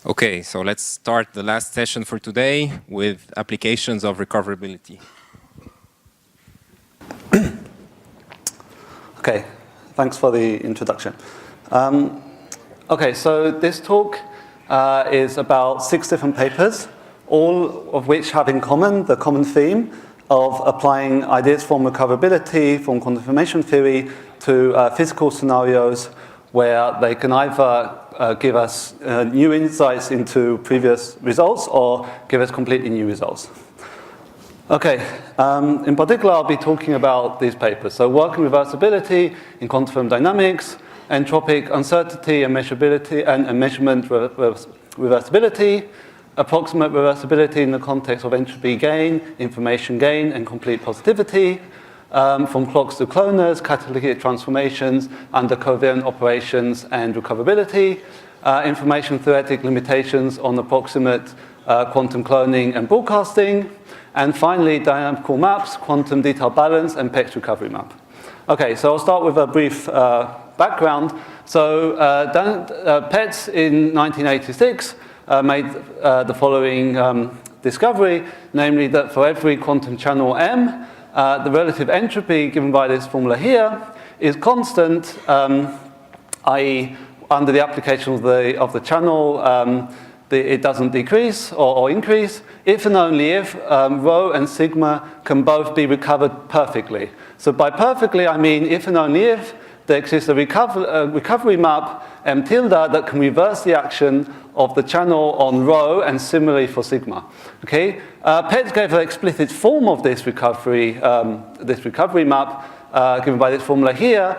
Okay, so let's start the last session for today with applications of recoverability. Okay, thanks for the introduction. Okay, so this talk is about 6 different papers, all of which have in common the common theme of applying ideas from recoverability, from quantum information theory, to physical scenarios where they can either give us new insights into previous results or give us completely new results. Okay, in particular I'll be talking about these papers. So work and reversibility in quantum dynamics, entropic uncertainty and measurability and measurement reversibility, approximate reversibility in the context of entropy gain, information gain, and complete positivity, from clocks to cloners, catalytic transformations under covariant operations and recoverability, information theoretic limitations on approximate quantum cloning and broadcasting, and finally dynamical maps, quantum detail balance, and Petz recovery map. Okay, so I'll start with a brief background. So Petz in 1986 made the following discovery, namely that for every quantum channel M, the relative entropy given by this formula here is constant, i.e. under the application of the channel, it doesn't decrease or increase, if and only if rho and sigma can both be recovered perfectly. So by perfectly, I mean if and only if there exists a recovery map M tilde that can reverse the action of the channel on rho, and similarly for sigma. Okay, Petz gave an explicit form of this recovery map given by this formula here,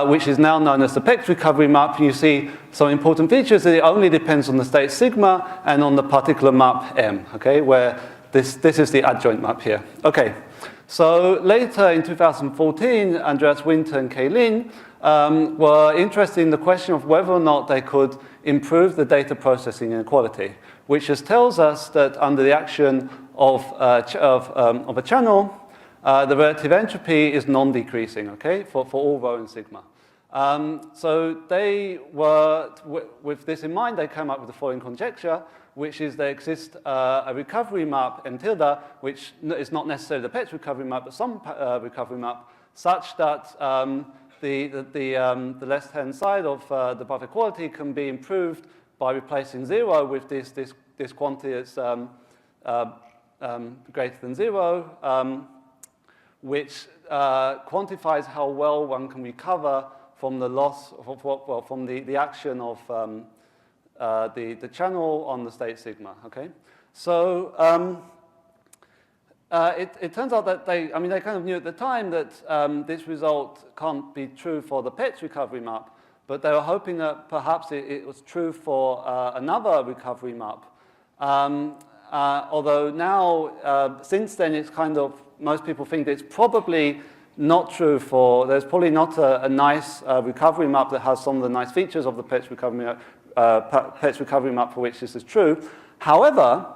which is now known as the Petz recovery map. And you see some important features that it only depends on the state sigma and on the particular map M. Okay, where this is the adjoint map here. Okay. So later in 2014, Andreas Winter and Kei Lin were interested in the question of whether or not they could improve the data processing inequality, which just tells us that under the action of a channel, the relative entropy is non-decreasing, okay, for all rho and sigma. So they were, with this in mind, they came up with the following conjecture, which is there exists a recovery map M tilde, which is not necessarily the Petz recovery map, but some recovery map, such that the left-hand side of the above equality can be improved by replacing 0 with this quantity that's greater than 0, which quantifies how well one can recover from the loss, from the action of the channel on the state sigma. Okay, so it turns out that they kind of knew at the time that this result can't be true for the Petz recovery map, but they were hoping that perhaps it was true for another recovery map. Although now, since then, it's kind of, most people think it's probably not true for, there's probably not a nice recovery map that has some of the nice features of the Petz recovery map for which this is true. However,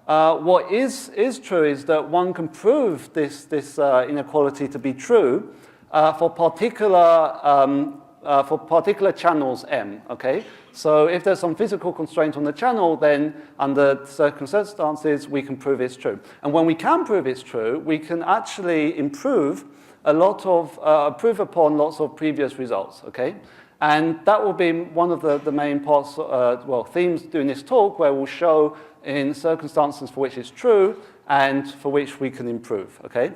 what is true is that one can prove this inequality to be true for particular channels M, okay? So if there's some physical constraint on the channel, then under certain circumstances, we can prove it's true. And when we can prove it's true, we can actually improve upon lots of previous results, okay? And that will be one of the main parts, themes during this talk, where we'll show in circumstances for which it's true and for which we can improve, okay?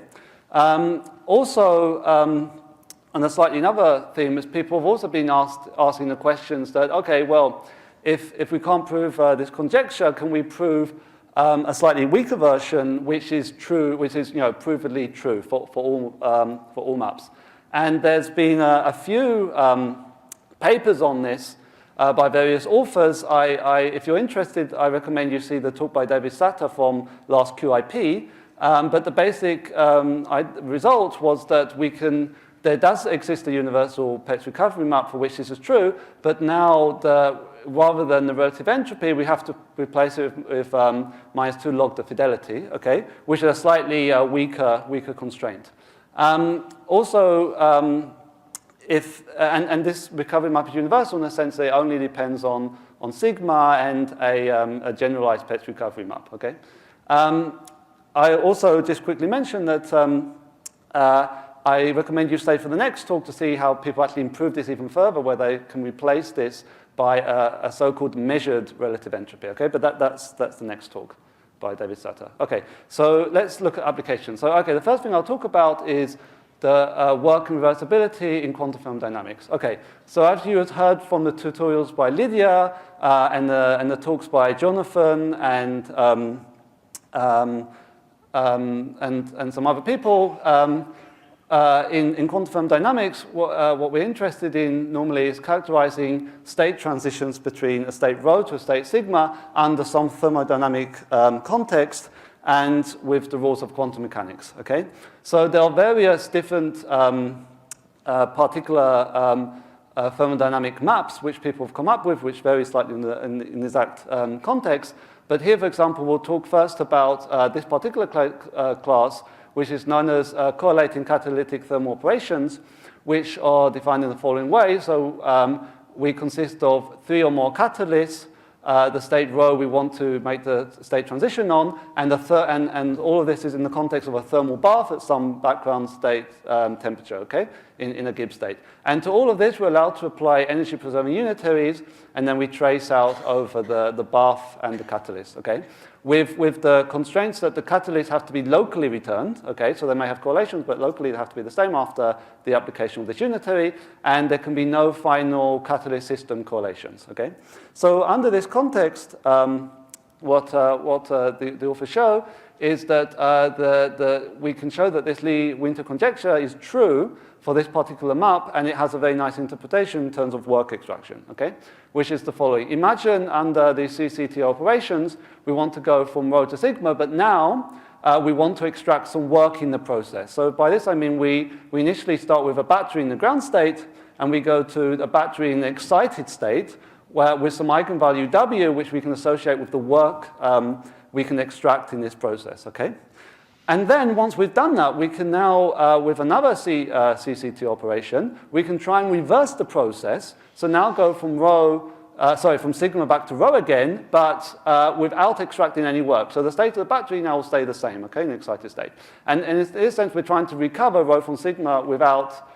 And a slightly another theme is people have also been asking the questions that, okay, well, if we can't prove this conjecture, can we prove a slightly weaker version, which is true, which is provedly true for all maps? And there's been a few papers on this by various authors. If you're interested, I recommend you see the talk by David Satter from last QIP. But the basic result was that there does exist a universal Petz recovery map for which this is true, but now rather than the relative entropy, we have to replace it with -2 log the fidelity, okay, which is a slightly weaker constraint. This recovery map is universal in the sense that it only depends on on sigma and a generalized Petz recovery map, okay? I also just quickly mentioned that I recommend you stay for the next talk to see how people actually improve this even further, where they can replace this by a so-called measured relative entropy, okay? But that's the next talk by David Sutter. Okay, so let's look at applications. So, okay, the first thing I'll talk about is the work in reversibility in quantum thermodynamics. Okay, so as you have heard from the tutorials by Lydia and the talks by Jonathan and some other people, in quantum thermodynamics, what we're interested in normally is characterizing state transitions between a state rho to a state sigma under some thermodynamic context and with the rules of quantum mechanics, okay? So there are various different particular thermodynamic maps which people have come up with, which vary slightly in the exact context. But here, for example, we'll talk first about this particular class, which is known as correlating catalytic thermal operations, which are defined in the following way. So we consist of 3 or more catalysts, the state rho we want to make the state transition on, and all of this is in the context of a thermal bath at some background state temperature, okay, in a Gibbs state. And to all of this, we're allowed to apply energy-preserving unitaries, and then we trace out over the bath and the catalyst, okay? With the constraints that the catalysts have to be locally returned, okay, so they may have correlations, but locally they have to be the same after the application of this unitary, and there can be no final catalyst system correlations, okay? So under this context, what the authors show is that we can show that this Lee-Winter conjecture is true for this particular map, and it has a very nice interpretation in terms of work extraction, okay? Which is the following. Imagine under the CCT operations, we want to go from rho to sigma, but now we want to extract some work in the process. So by this I mean we initially start with a battery in the ground state, and we go to a battery in the excited state, where with some eigenvalue W, which we can associate with the work we can extract in this process, okay? And then once we've done that, we can now, with another CCT operation, we can try and reverse the process. So now go from from sigma back to rho again, but without extracting any work. So the state of the battery now will stay the same, okay, in the excited state. And in this sense, we're trying to recover rho from sigma without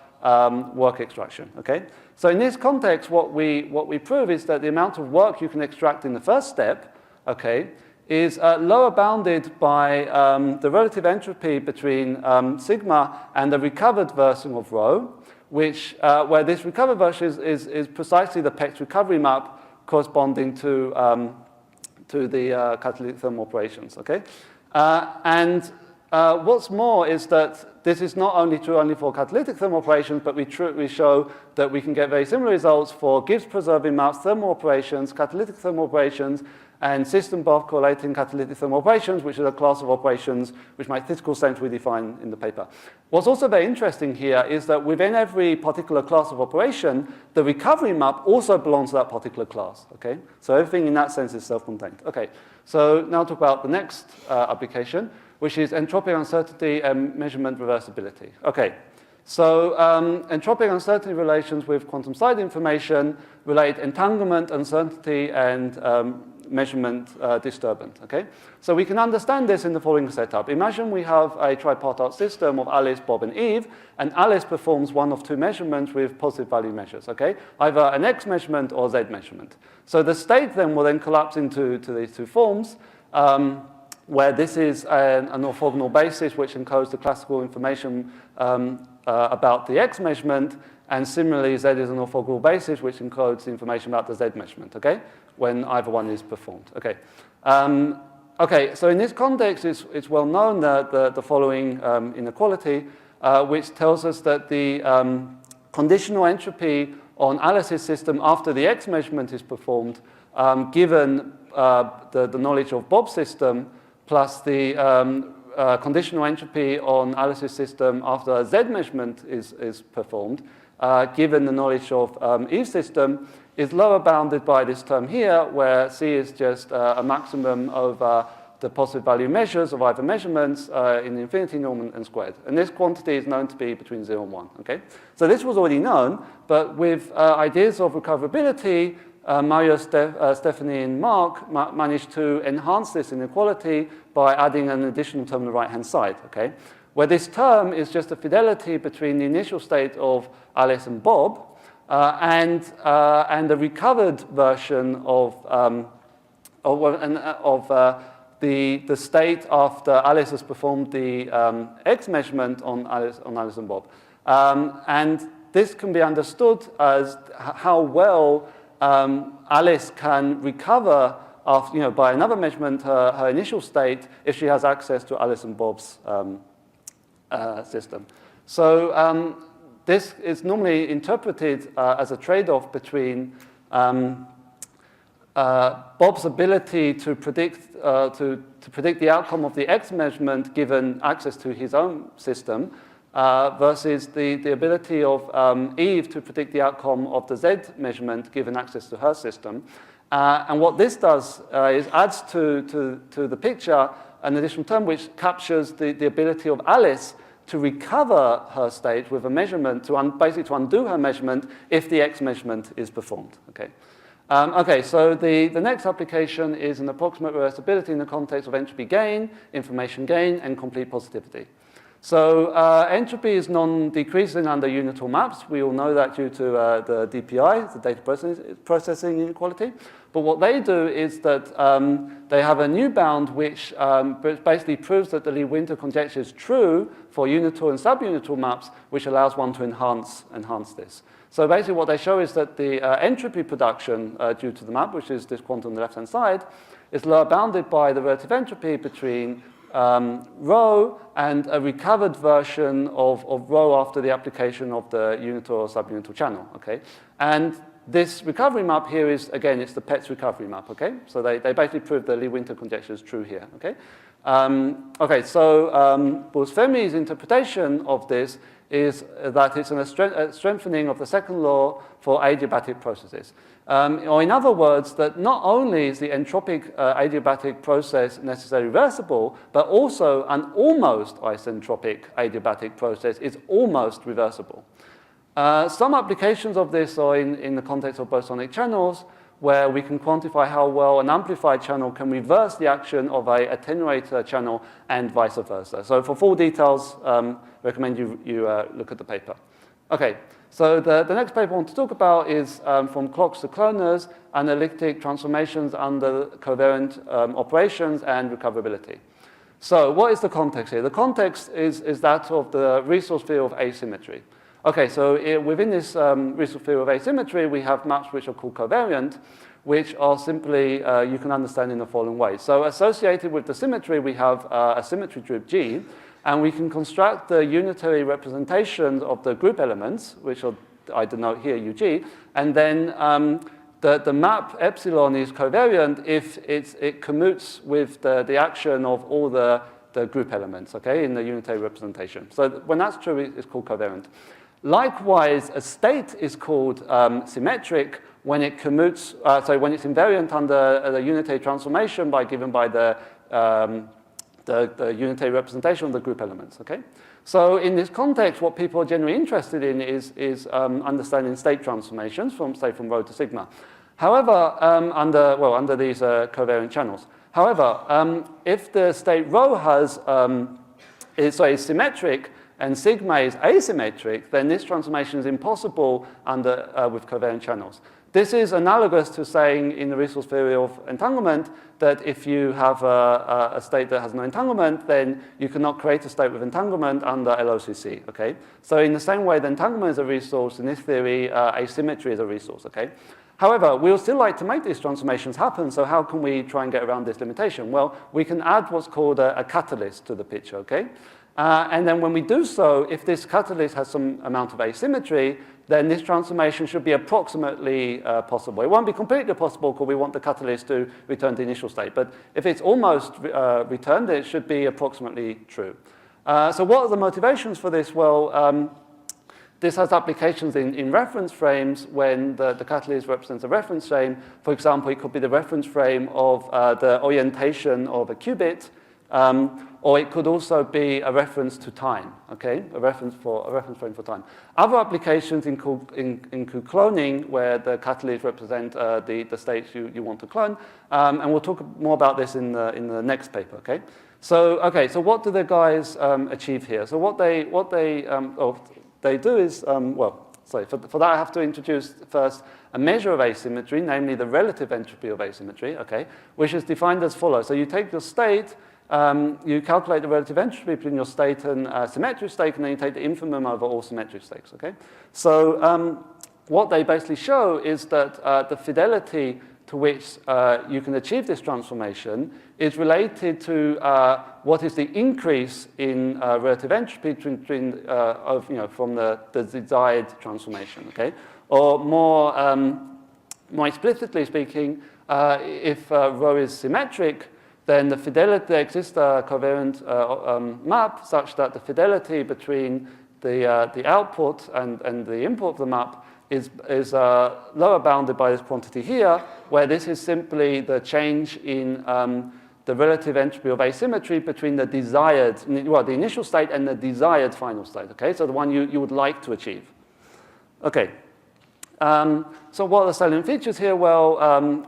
work extraction, okay? So in this context, what we prove is that the amount of work you can extract in the first step, okay, is lower bounded by the relative entropy between sigma and the recovered version of rho, which, where this recovered version is precisely the Petz recovery map corresponding to the catalytic thermal operations, okay? What's more is that this is not only true only for catalytic thermal operations, but we show that we can get very similar results for Gibbs preserving maps, thermal operations, catalytic thermal operations, and system bath correlating catalytic thermal operations, which is a class of operations which my theoretical sense we define in the paper. What's also very interesting here is that within every particular class of operation, the recovery map also belongs to that particular class, okay? So everything in that sense is self-contained. Okay, so now talk about the next application, which is entropic uncertainty and measurement reversibility. Okay, so entropic uncertainty relations with quantum side information relate entanglement, uncertainty, and measurement disturbance, okay? So we can understand this in the following setup. Imagine we have a tripartite system of Alice, Bob, and Eve, and Alice performs one of 2 measurements with positive value measures, okay? Either an X measurement or a Z measurement. So the state then will then collapse into these 2 forms, where this is an orthogonal basis which encodes the classical information about the X measurement, and similarly, Z is an orthogonal basis which encodes the information about the Z measurement, okay? When either one is performed, okay? Okay, so in this context, it's well known that the following inequality, which tells us that the conditional entropy on Alice's system after the X measurement is performed, given the knowledge of Bob's system, plus the conditional entropy on Alice's system after a Z measurement is performed, given the knowledge of Eve's system, is lower bounded by this term here, where C is just a maximum of the positive value measures of either measurements in the infinity norm and squared. And this quantity is known to be between 0 and 1, okay? So this was already known, but with ideas of recoverability, Mario, Stephanie, and Mark managed to enhance this inequality by adding an additional term on the right-hand side, okay? Where this term is just a fidelity between the initial state of Alice and Bob and the recovered version of the state after Alice has performed the X measurement on Alice and Bob. And this can be understood as how well Alice can recover after, by another measurement her initial state if she has access to Alice and Bob's system. So this is normally interpreted as a trade-off between Bob's ability to predict the outcome of the X measurement given access to his own system versus the ability of Eve to predict the outcome of the Z measurement given access to her system. And what this does is adds to the picture an additional term which captures the ability of Alice to recover her state with a measurement, basically to undo her measurement if the X measurement is performed. Okay. Okay, so the next application is an approximate reversibility in the context of entropy gain, information gain, and complete positivity. So entropy is non-decreasing under unital maps. We all know that due to the DPI, the data processing inequality. But what they do is that they have a new bound which basically proves that the Lee-Winter conjecture is true for unital and subunital maps, which allows one to enhance this. So basically what they show is that the entropy production due to the map, which is this quantum on the left-hand side, is lower bounded by the relative entropy between rho and a recovered version of rho after the application of the unital or subunital channel, okay? And this recovery map here is, again, it's the Petz recovery map, okay? So they basically prove the Lee-Winter conjecture is true here, okay? Okay, so Bose-Fermi's interpretation of this is that it's a strengthening of the second law for adiabatic processes. Or in other words, that not only is the entropic adiabatic process necessarily reversible, but also an almost isentropic adiabatic process is almost reversible. Some applications of this are in the context of bosonic channels, where we can quantify how well an amplified channel can reverse the action of a attenuator channel and vice versa. So for full details, recommend you look at the paper. Okay, so the next paper I want to talk about is from clocks to cloners, analytic transformations under covariant operations and recoverability. So what is the context here? The context is that of the resource field of asymmetry. Okay, so within this resource field of asymmetry, we have maps which are called covariant, which are simply, you can understand in the following way. So associated with the symmetry, we have a symmetry group G, and we can construct the unitary representation of the group elements, which are, I denote here UG, and then the map epsilon is covariant if it commutes with the action of all the group elements, okay, in the unitary representation. So when that's true, it's called covariant. Likewise, a state is called symmetric when it commutes, when it's invariant under the unitary transformation given by the unitary representation of the group elements, okay? So in this context, what people are generally interested in is understanding state transformations from, say, from rho to sigma. However, under these covariant channels. However, if the state rho is symmetric, and sigma is asymmetric, then this transformation is impossible with covariant channels. This is analogous to saying in the resource theory of entanglement that if you have a state that has no entanglement, then you cannot create a state with entanglement under LOCC, okay? So in the same way that entanglement is a resource, in this theory, asymmetry is a resource, okay? However, we would still like to make these transformations happen, so how can we try and get around this limitation? Well, we can add what's called a catalyst to the picture, okay? And then when we do so, if this catalyst has some amount of asymmetry, then this transformation should be approximately possible. It won't be completely possible because we want the catalyst to return the initial state. But if it's almost returned, it should be approximately true. So what are the motivations for this? Well, this has applications in reference frames when the catalyst represents a reference frame. For example, it could be the reference frame of the orientation of a qubit Or it could also be a reference to time, okay? A reference frame for time. Other applications include cloning, where the catalysts represent the states you want to clone. And we'll talk more about this in the next paper, okay? So what do the guys achieve here? So what they do is, for that I have to introduce first a measure of asymmetry, namely the relative entropy of asymmetry, okay, which is defined as follows. So you take your state, you calculate the relative entropy between your state and symmetric state, and then you take the infimum over all symmetric states, okay? So what they basically show is that the fidelity to which you can achieve this transformation is related to what is the increase in relative entropy from the desired transformation, okay? Or more explicitly speaking, if rho is symmetric, then the fidelity, there exists a covariant map such that the fidelity between the output and the input of the map is lower bounded by this quantity here, where this is simply the change in the relative entropy of asymmetry between the desired, well, the initial state and the desired final state, okay? So the one you would like to achieve. Okay. So what are the salient features here? Well,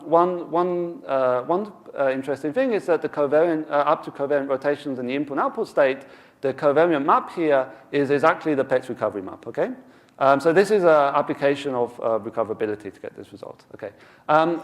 one interesting thing is that the covariant, up to covariant rotations in the input and output state, the covariant map here is exactly the Petz recovery map, okay? So this is an application of recoverability to get this result, okay?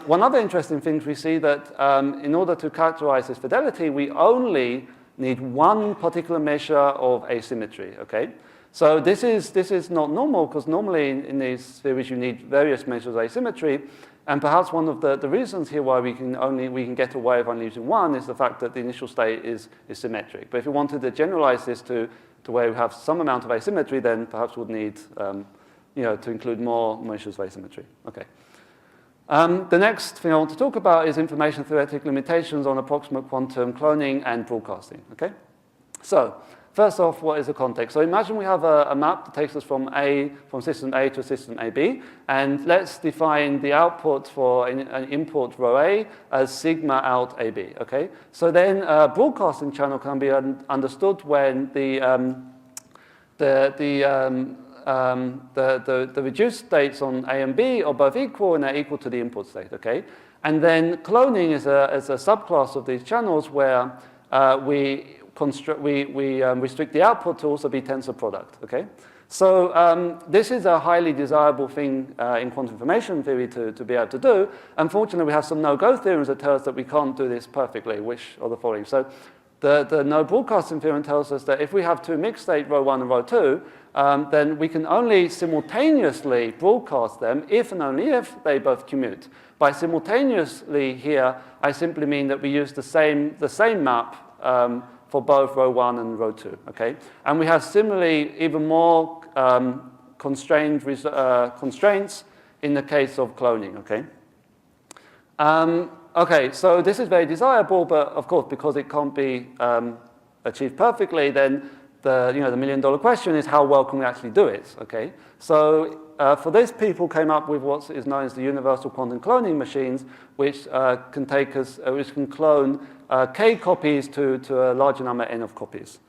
One other interesting thing we see that in order to characterize this fidelity, we only need one particular measure of asymmetry, okay? So this is not normal, because normally in these theories you need various measures of asymmetry, and perhaps one of the reasons here why we can get away with only using one is the fact that the initial state is symmetric. But if you wanted to generalize this to where we have some amount of asymmetry, then perhaps we'd need to include more measures of asymmetry. Okay. The next thing I want to talk about is information theoretic limitations on approximate quantum cloning and broadcasting. Okay. So first off, what is the context? So imagine we have a map that takes us from system A to system AB, and let's define the output for an input rho A as sigma out AB, okay? So then a broadcasting channel can be understood when the reduced states on A and B are both equal and they're equal to the input state, okay? And then cloning is a subclass of these channels where we restrict the output to also be tensor product, okay? So this is a highly desirable thing in quantum information theory to be able to do. Unfortunately, we have some no-go theorems that tell us that we can't do this perfectly, which are the following. So the no broadcasting theorem tells us that if we have two mixed state, rho 1 and rho 2, then we can only simultaneously broadcast them if and only if they both commute. By simultaneously here, I simply mean that we use the same map for both rho 1 and rho 2, okay? And we have similarly even more constraints in the case of cloning, okay? Okay, so this is very desirable, but of course, because it can't be achieved perfectly, then the million-dollar question is how well can we actually do it, okay? So for this, people came up with what is known as the universal quantum cloning machines, which which can clone k copies to a larger number n of copies.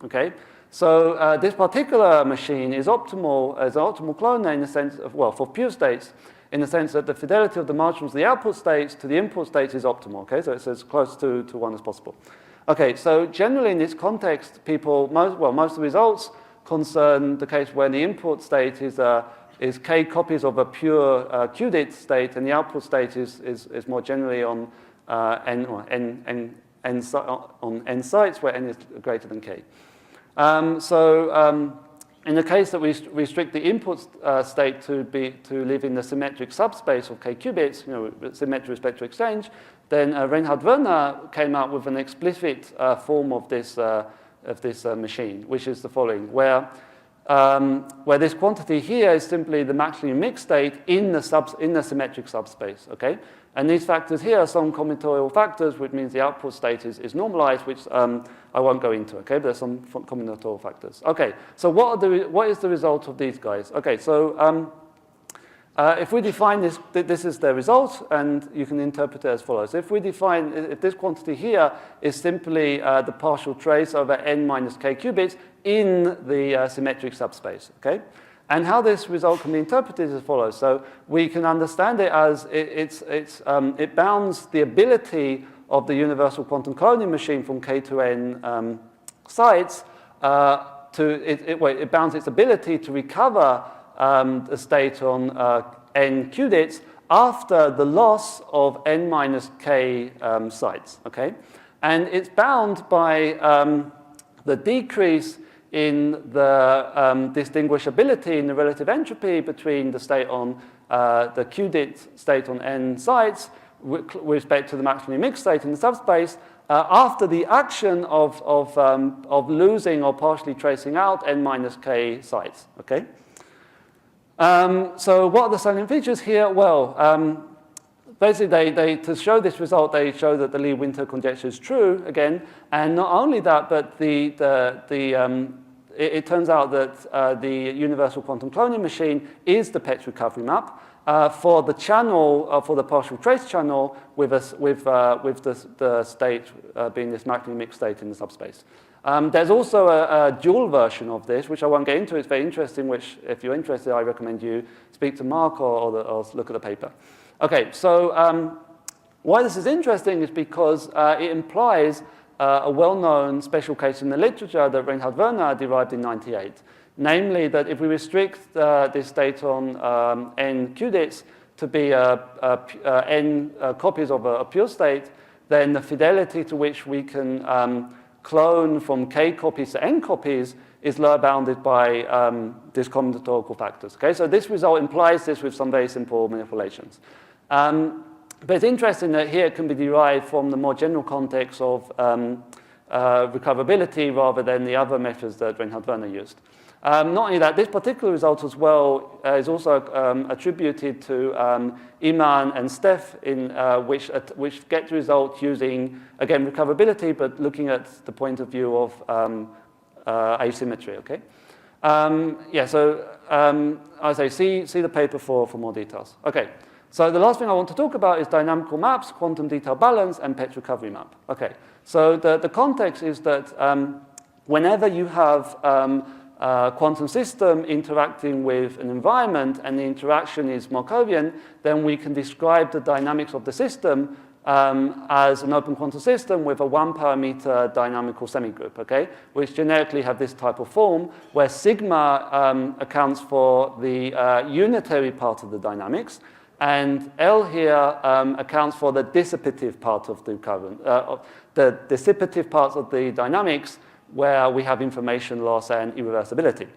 Okay, so this particular machine is optimal as an optimal cloner in the sense of, well, for pure states, in the sense that the fidelity of the marginals of the output states to the input states is optimal. Okay, so it's as close to 1 as possible. Okay, so generally in this context, most of the results concern the case where the input state is k copies of a pure qubit state, and the output state is more generally on n sites where n is greater than k. In the case that we restrict the input state to live in the symmetric subspace of k qubits, symmetric with respect to exchange, then Reinhard Werner came out with an explicit form of this machine, which is the following, where this quantity here is simply the maximally mixed state in the symmetric subspace, okay? And these factors here are some combinatorial factors, which means the output state is normalized, which I won't go into, okay? But there's some combinatorial factors. Okay, so what is the result of these guys? Okay, so If we define this, this is the result, and you can interpret it as follows. If we define, if this quantity here is simply the partial trace over n minus k qubits in the symmetric subspace, okay? And how this result can be interpreted is as follows. So we can understand it as it bounds the ability of the universal quantum cloning machine from k to n sites it bounds its ability to recover the state on n qubits after the loss of n minus k sites, okay? And it's bound by the decrease in the distinguishability in the relative entropy between the state on the qubit state on n sites with respect to the maximally mixed state in the subspace after the action of losing or partially tracing out n minus k sites, okay? So what are the salient features here? Well, basically, to show this result, they show that the Lee-Winter conjecture is true again, and not only that, but it turns out that the universal quantum cloning machine is the Petz recovery map for the channel, for the partial trace channel, with the state being this maximally mixed state in the subspace. There's also a dual version of this, which I won't get into. It's very interesting, which, if you're interested, I recommend you speak to Mark or look at the paper. Okay, so why this is interesting is because it implies a well-known special case in the literature that Reinhard Werner derived in '98. Namely, that if we restrict this state on n qubits to be n copies of a pure state, then the fidelity to which we can clone from k copies to n copies is lower bounded by these combinatorial factors. Okay, so this result implies this with some very simple manipulations. But it's interesting that here it can be derived from the more general context of recoverability rather than the other methods that Reinhard Werner used. Not only that, this particular result as well is also attributed to Iman and Steph, which get the result using, again, recoverability, but looking at the point of view of asymmetry, okay? Yeah, so I say see the paper for more details. Okay, so the last thing I want to talk about is dynamical maps, quantum detail balance, and Petz recovery map. Okay, so the context is that whenever you have quantum system interacting with an environment and the interaction is Markovian, then we can describe the dynamics of the system as an open quantum system with a one-parameter dynamical semigroup, okay? Which generically have this type of form where sigma accounts for the unitary part of the dynamics, and L here accounts for the dissipative part of the current, the dissipative parts of the dynamics, where we have information loss and irreversibility.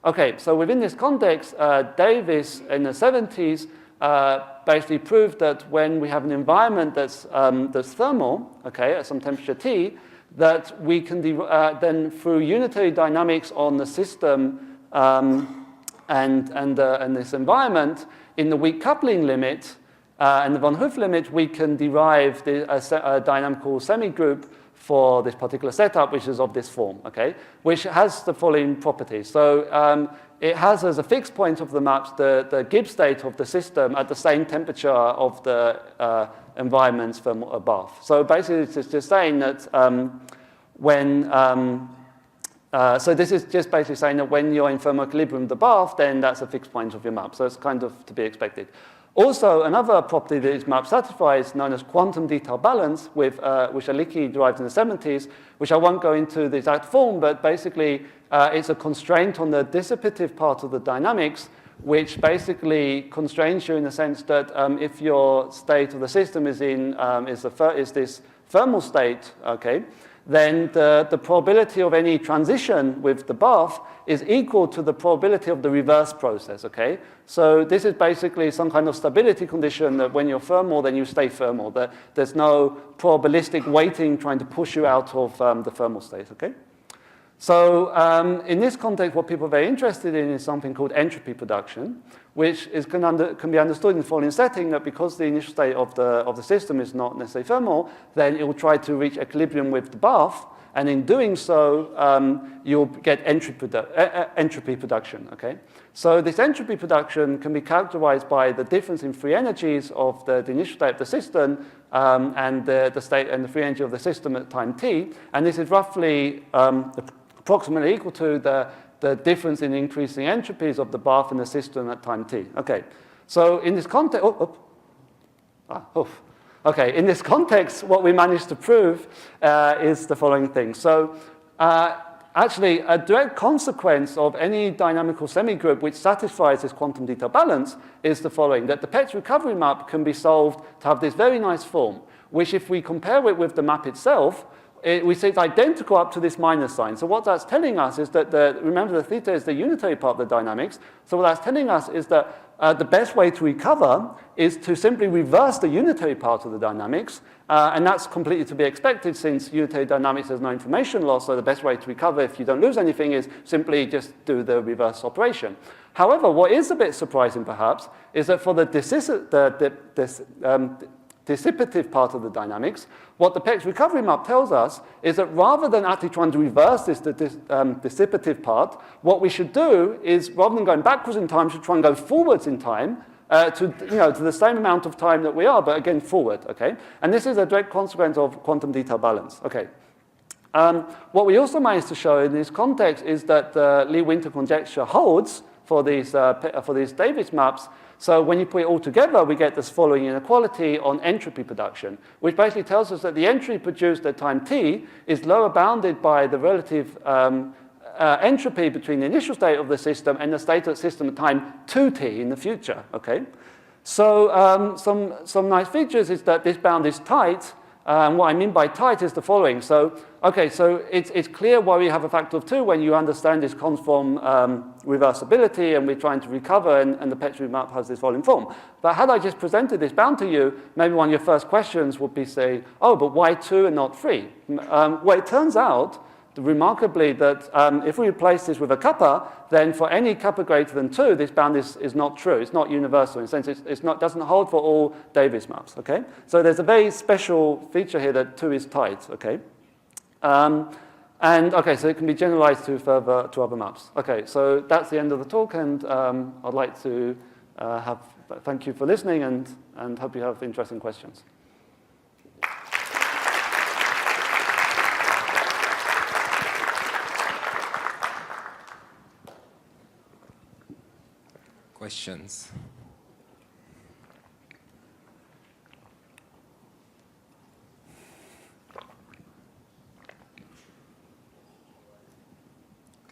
Okay, so within this context, Davis in the 70s basically proved that when we have an environment that's thermal, okay, at some temperature T, that we can then through unitary dynamics on the system and this environment, in the weak coupling limit and the von Hoof limit, we can derive a dynamical semigroup for this particular setup, which is of this form, okay, which has the following properties. So it has as a fixed point of the maps the Gibbs state of the system at the same temperature of the environments from above. So basically, it's just saying that so this is just basically saying that when you're in thermal equilibrium with the bath, then that's a fixed point of your map. So it's kind of to be expected. Also, another property that this map satisfies, known as quantum detail balance, which Alicki derived in the 70s, which I won't go into the exact form, but basically it's a constraint on the dissipative part of the dynamics, which basically constrains you in the sense that if your state of the system is this thermal state, okay, then the probability of any transition with the bath is equal to the probability of the reverse process, okay? So this is basically some kind of stability condition that when you're thermal, then you stay thermal. There's no probabilistic weighting trying to push you out of the thermal state, okay? So in this context, what people are very interested in is something called entropy production, which can be understood in the following setting, that because the initial state of the system is not necessarily thermal, then it will try to reach equilibrium with the bath, and in doing so, you'll get entropy production, okay? So this entropy production can be characterized by the difference in free energies of the initial state of the system and the state and the free energy of the system at time t, and this is roughly approximately equal to the difference in increasing entropies of the bath in the system at time t. Okay, so in this context, okay, in this context, what we managed to prove is the following thing. So actually, a direct consequence of any dynamical semigroup which satisfies this quantum detail balance is the following, that the Petz recovery map can be solved to have this very nice form, which if we compare it with the map itself, we say it's identical up to this minus sign. So what that's telling us is that, remember the theta is the unitary part of the dynamics, so what that's telling us is that the best way to recover is to simply reverse the unitary part of the dynamics, and that's completely to be expected since unitary dynamics has no information loss, so the best way to recover if you don't lose anything is simply just do the reverse operation. However, what is a bit surprising perhaps is that for the dissipative part of the dynamics, what the Petz recovery map tells us is that rather than actually trying to reverse this dissipative part, what we should do is, rather than going backwards in time, should try and go forwards in time to the same amount of time that we are, but again forward, okay? And this is a direct consequence of quantum detail balance, okay? What we also managed to show in this context is that the Lee-Winter conjecture holds for these Davis maps. So when you put it all together, we get this following inequality on entropy production, which basically tells us that the entropy produced at time t is lower bounded by the relative entropy between the initial state of the system and the state of the system at time 2t in the future, okay? So some nice features is that this bound is tight. What I mean by tight is the following. So, okay, so it's clear why we have a factor of 2 when you understand this comes from reversibility and we're trying to recover and the Petz map has this volume form. But had I just presented this bound to you, maybe one of your first questions would be say, oh, but why 2 and not 3? Well, it turns out, remarkably, that if we replace this with a kappa, then for any kappa greater than 2, this bound is not true. It's not universal. In a sense, it doesn't hold for all Davis maps, okay? So there's a very special feature here that 2 is tight, okay? And, okay, so it can be generalized to other maps. Okay, so that's the end of the talk, and I'd like to thank you for listening and hope you have interesting questions. Questions?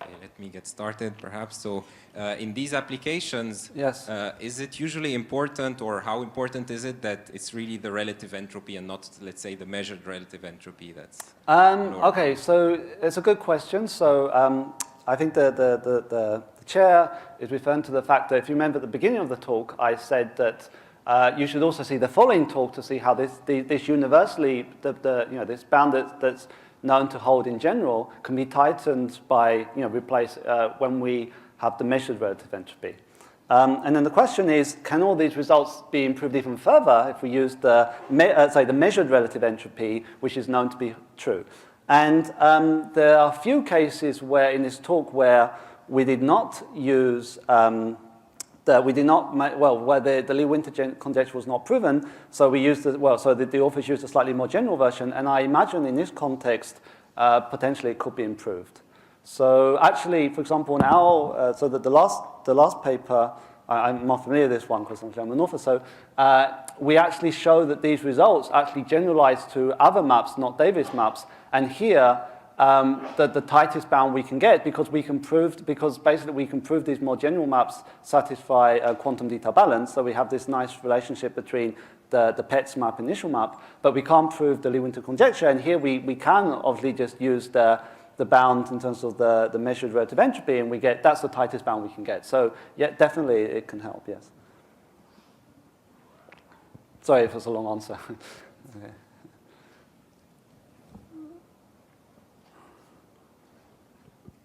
Okay, let me get started perhaps. So in these applications, yes. Is it usually important, or how important is it that it's really the relative entropy and not, let's say, the measured relative entropy that's okay, so it's a good question. So I think the chair is referring to the fact that if you remember at the beginning of the talk, I said that you should also see the following talk to see how this universally, this bound that's known to hold in general can be tightened by, when we have the measured relative entropy. And then the question is, can all these results be improved even further if we use the measured relative entropy, which is known to be true? And there are a few cases where in this talk where we did not use where the Lee-Winter conjecture was not proven, so we used the authors used a slightly more general version, and I imagine in this context potentially it could be improved. So actually, for example, now, so that the last paper, I'm more familiar with this one because I'm an author, so we actually show that these results actually generalize to other maps, not Davis maps, and here the tightest bound we can get because basically we can prove these more general maps satisfy quantum detail balance, so we have this nice relationship between the Petz map and initial map, but we can't prove the Lee-Winter conjecture, and here we can obviously just use the bound in terms of the measured relative entropy, and that's the tightest bound we can get. So yeah, definitely it can help, yes. Sorry if it's a long answer. Okay.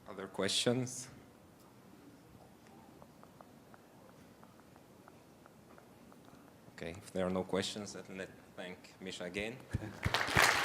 Other questions? Okay, if there are no questions, then let's thank Mischa again. Okay.